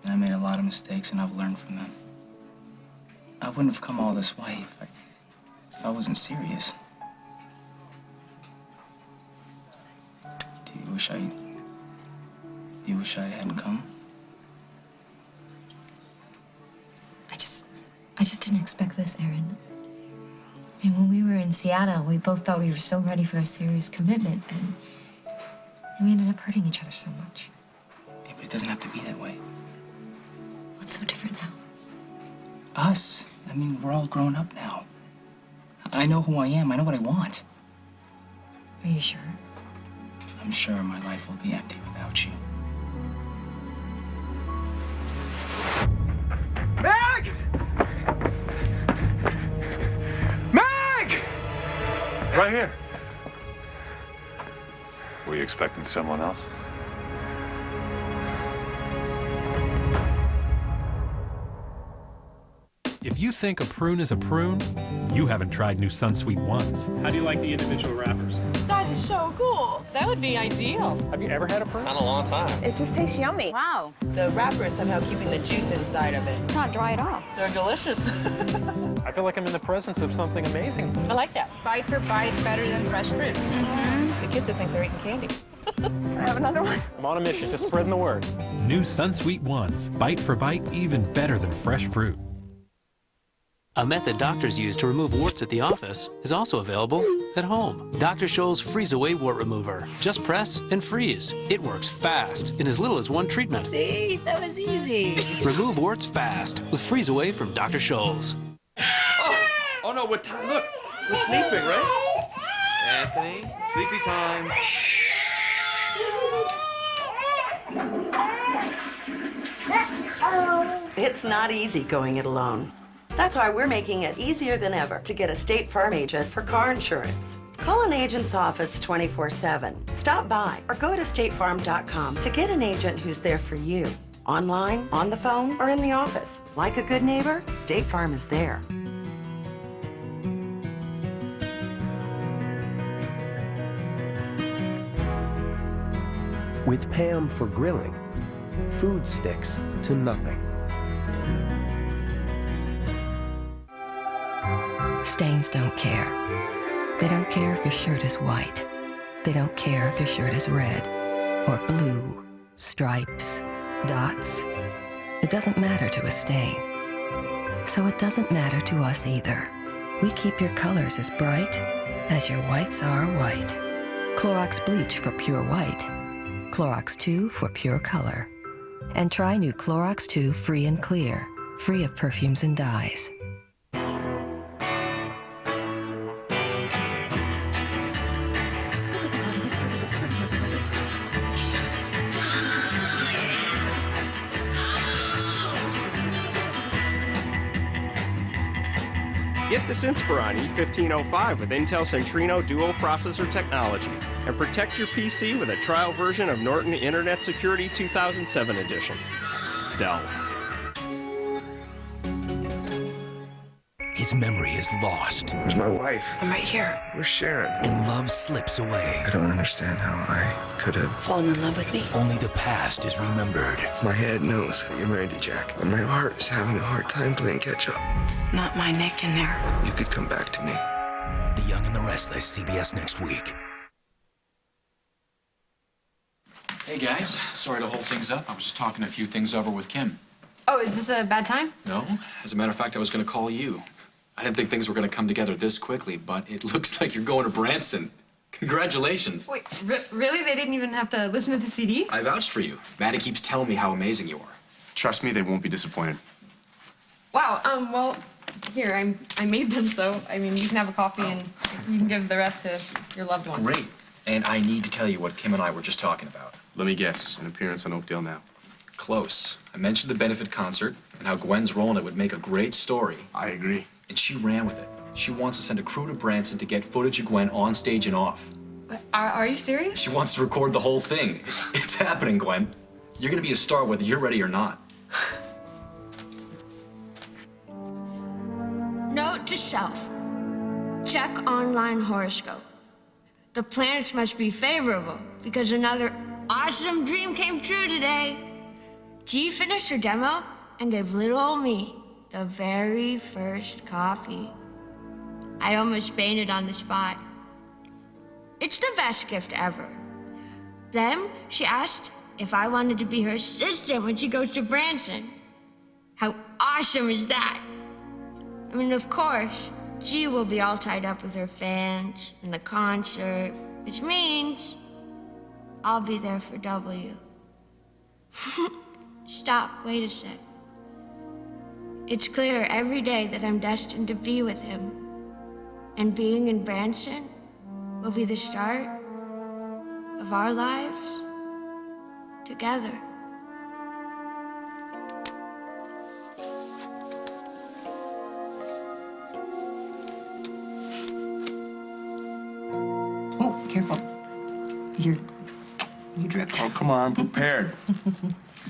And I made a lot of mistakes, and I've learned from them. I wouldn't have come all this way if I wasn't serious. Do you wish I hadn't come? I just didn't expect this, Aaron. I mean, when we were in Seattle, we both thought we were so ready for a serious commitment, and we ended up hurting each other so much. Yeah, but it doesn't have to be that way. What's so different now? Us. I mean, we're all grown up now. I know who I am. I know what I want. Are you sure? I'm sure my life will be empty without you. Meg! Meg! Right here. Were you expecting someone else? If you think a prune is a prune, you haven't tried new Sunsweet ones. How do you like the individual wrappers? That is so cool. That would be ideal. Have you ever had a prune? Not in a long time. It just tastes yummy. Wow. The wrapper is somehow keeping the juice inside of it. It's not dry at all. They're delicious. I feel like I'm in the presence of something amazing. I like that. Bite for bite, better than fresh fruit. The kids will think they're eating candy. I have another one. I'm on a mission, just spreading the word. New Sunsweet ones, bite for bite, even better than fresh fruit. A method doctors use to remove warts at the office is also available at home. Dr. Scholl's Freeze Away Wart Remover. Just press and freeze. It works fast in as little as one treatment. See, that was easy. Remove warts fast with Freeze Away from Dr. Scholl's. Oh no, we're time. Look, we're sleeping, right? Anthony, sleepy time. It's not easy going it alone. That's why we're making it easier than ever to get a State Farm agent for car insurance. Call an agent's office 24/7. Stop by or go to statefarm.com to get an agent who's there for you. Online, on the phone, or in the office. Like a good neighbor, State Farm is there. With Pam for grilling, food sticks to nothing. Stains don't care. They don't care if your shirt is white. They don't care if your shirt is red or blue, stripes, dots. It doesn't matter to a stain. So it doesn't matter to us either. We keep your colors as bright as your whites are white. Clorox Bleach for pure white. Clorox 2 for pure color. And try new Clorox 2 Free and Clear, free of perfumes and dyes. Get this Inspiron E1505 with Intel Centrino dual processor technology and protect your PC with a trial version of Norton Internet Security 2007 edition. Dell. His memory is lost. Where's my wife? I'm right here. Where's Sharon? And love slips away. I don't understand how I could have fallen in love with me. Only the past is remembered. My head knows that you're married to Jack, but my heart is having a hard time playing catch up. It's not my Nick in there. You could come back to me. The Young and the Restless, CBS next week. Hey guys, sorry to hold things up. I was just talking a few things over with Kim. Oh, is this a bad time? No, as a matter of fact, I was going to call you. I didn't think things were going to come together this quickly, but it looks like you're going to Branson. Congratulations. Wait, really? They didn't even have to listen to the CD? I vouched for you. Maddie keeps telling me how amazing you are. Trust me, they won't be disappointed. Wow, well, here, I made them, so, I mean, you can have a coffee and you can give the rest to your loved ones. Great. And I need to tell you what Kim and I were just talking about. Let me guess, an appearance on Oakdale Now. Close. I mentioned the benefit concert and how Gwen's role in it would make a great story. I agree. and she ran with it. She wants to send a crew to Branson to get footage of Gwen on stage and off. Are you serious? She wants to record the whole thing. It's happening, Gwen. You're gonna be a star whether you're ready or not. Note to self. Check online horoscope. The planets must be favorable because another awesome dream came true today. G finished her demo and gave little old me the very first coffee. I almost fainted on the spot. It's the best gift ever. Then she asked if I wanted to be her assistant when she goes to Branson. How awesome is that? I mean, of course, G will be all tied up with her fans and the concert, which means I'll be there for W. Stop, wait a sec. It's clear every day that I'm destined to be with him. And being in Branson will be the start of our lives together. Oh, careful. You dripped. Oh, come on, I'm prepared.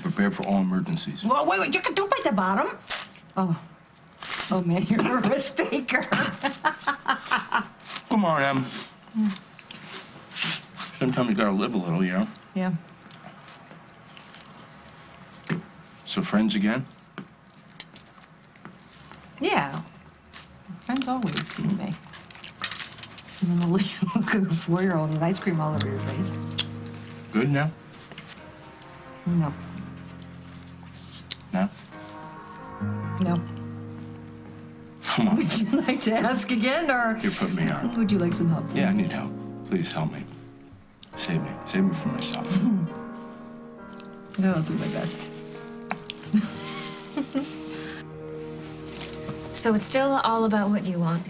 Prepared for all emergencies. Well, wait, you don't bite the bottom. Oh man, you're a risk taker. Come on, Em. Sometimes you gotta live a little, you know? Yeah. So friends again? Yeah. Friends always see me. And then the look of a 4-year-old with ice cream all over your face. Good now? No. No? No. Come on. Would you like to ask again, or You put me on. would you like some help? Yeah, I need help. Please help me. Save me. Save me from myself. No, I'll do my best. So it's still all about what you want.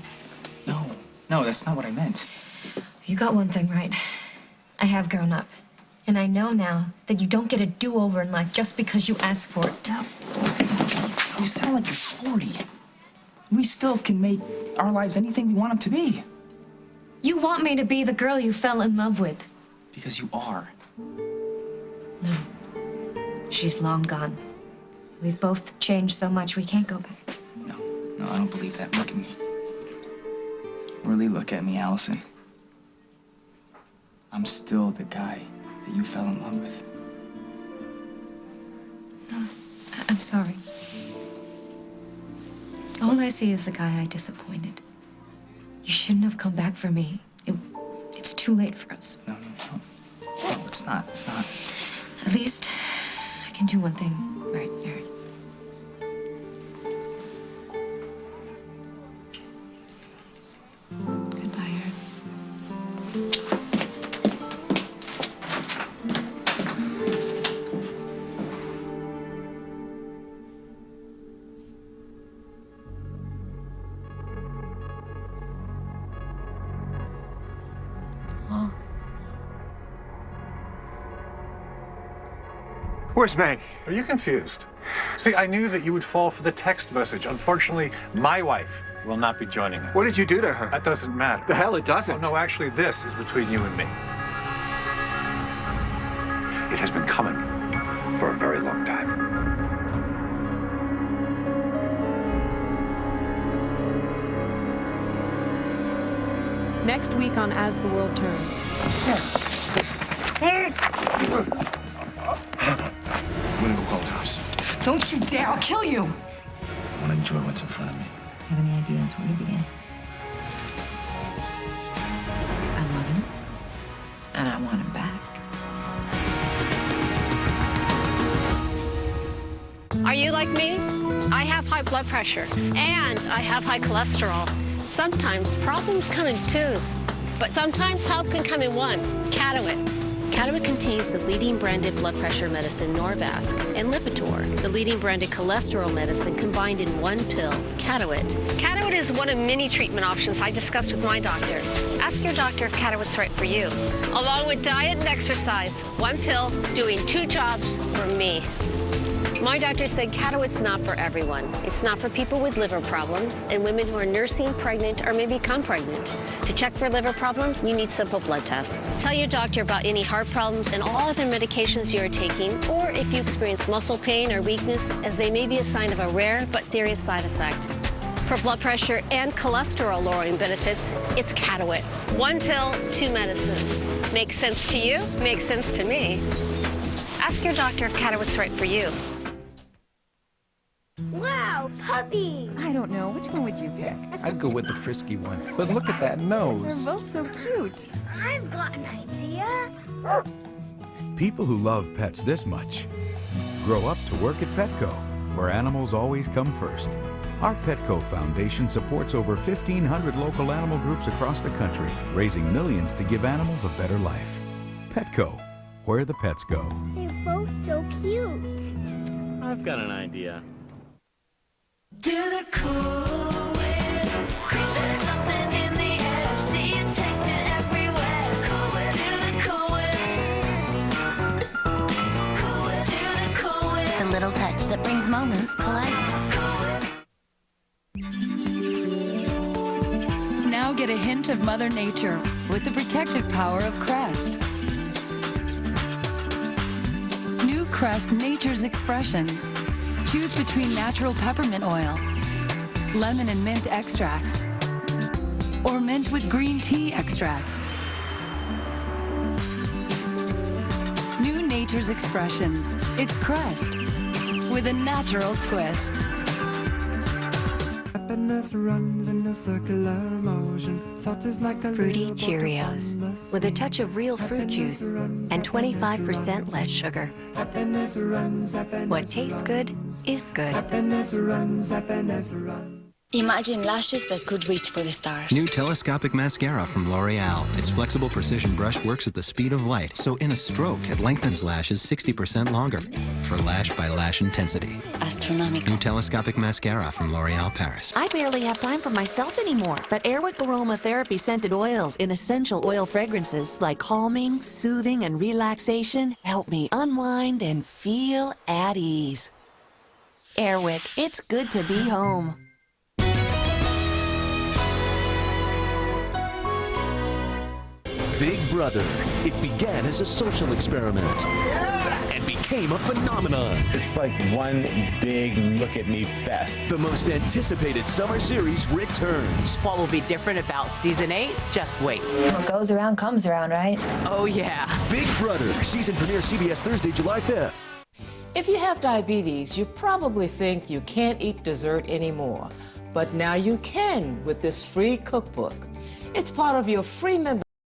No, that's not what I meant. You got one thing right. I have grown up. And I know now that you don't get a do-over in life just because you ask for it. You sound like you're 40. We still can make our lives anything we want them to be. You want me to be the girl you fell in love with. Because you are. No. She's long gone. We've both changed so much we can't go back. No, I don't believe that. Look at me. Really look at me, Allison. I'm still the guy that you fell in love with. No, I'm sorry. All I see is the guy I disappointed. You shouldn't have come back for me. It's too late for us. No, it's not. It's not. At least I can do one thing right, Aaron. Goodbye, Aaron. Where's Meg? Are you confused? See, I knew that you would fall for the text message. Unfortunately, my wife will not be joining us. What did you do to her? That doesn't matter. The hell it doesn't. Oh, no, actually, this is between you and me. It has been coming for a very long time. Next week on As the World Turns. I'm gonna go call the cops. Don't you dare! I'll kill you. I wanna enjoy what's in front of me. Have any ideas where to begin? I love him, and I want him back. Are you like me? I have high blood pressure and I have high cholesterol. Sometimes problems come in twos, but sometimes help can come in one. Atwt. Atwt contains the leading branded blood pressure medicine Norvasc and Lipitor, the leading branded cholesterol medicine combined in one pill, Atwt. Atwt is one of many treatment options I discussed with my doctor. Ask your doctor if Atwt's right for you. Along with diet and exercise, one pill doing 2 jobs for me. My doctor said Atwt's not for everyone. It's not for people with liver problems and women who are nursing, pregnant, or may become pregnant. To check for liver problems, you need simple blood tests. Tell your doctor about any heart problems and all other medications you are taking, or if you experience muscle pain or weakness, as they may be a sign of a rare but serious side effect. For blood pressure and cholesterol-lowering benefits, it's Atwt. 1 pill, 2 medicines. Makes sense to you, makes sense to me. Ask your doctor if Atwt's right for you. Wow, puppy! I don't know. Which one would you pick? I'd go with the frisky one. But look at that nose. They're both so cute. I've got an idea. People who love pets this much grow up to work at Petco, where animals always come first. Our Petco Foundation supports over 1,500 local animal groups across the country, raising millions to give animals a better life. Petco, where the pets go. They're both so cute. I've got an idea. Do the Cool Whip. There's something in the air. See it, taste it everywhere. Cool Whip. Do the Cool Whip. Cool Whip. Do the Cool Whip. The little touch that brings moments to life. Now get a hint of Mother Nature with the protective power of Crest. New Crest Nature's Expressions. Choose between natural peppermint oil, lemon and mint extracts, or mint with green tea extracts. New Nature's Expressions. It's Crest with a natural twist. Runs in a circular motion. Thought is like a Fruity Cheerios with a touch of real fruit juice and 25% less sugar. Happiness runs, happiness What tastes good is good. Happiness runs, happiness runs. Imagine lashes that could reach for the stars. New telescopic mascara from L'Oreal. Its flexible precision brush works at the speed of light, so in a stroke, it lengthens lashes 60% longer for lash by lash intensity. Astronomical. New telescopic mascara from L'Oreal Paris. I barely have time for myself anymore, but Airwick Aromatherapy scented oils in essential oil fragrances like calming, soothing, and relaxation help me unwind and feel at ease. Airwick, it's good to be home. Big Brother. It began as a social experiment and became a phenomenon. It's like one big look-at-me fest. The most anticipated summer series returns. What will be different about Season 8? Just wait. What goes around comes around, right? Oh, yeah. Big Brother. Season premiere CBS Thursday, July 5th. If you have diabetes, you probably think you can't eat dessert anymore. But now you can with this free cookbook. It's part of your free membership.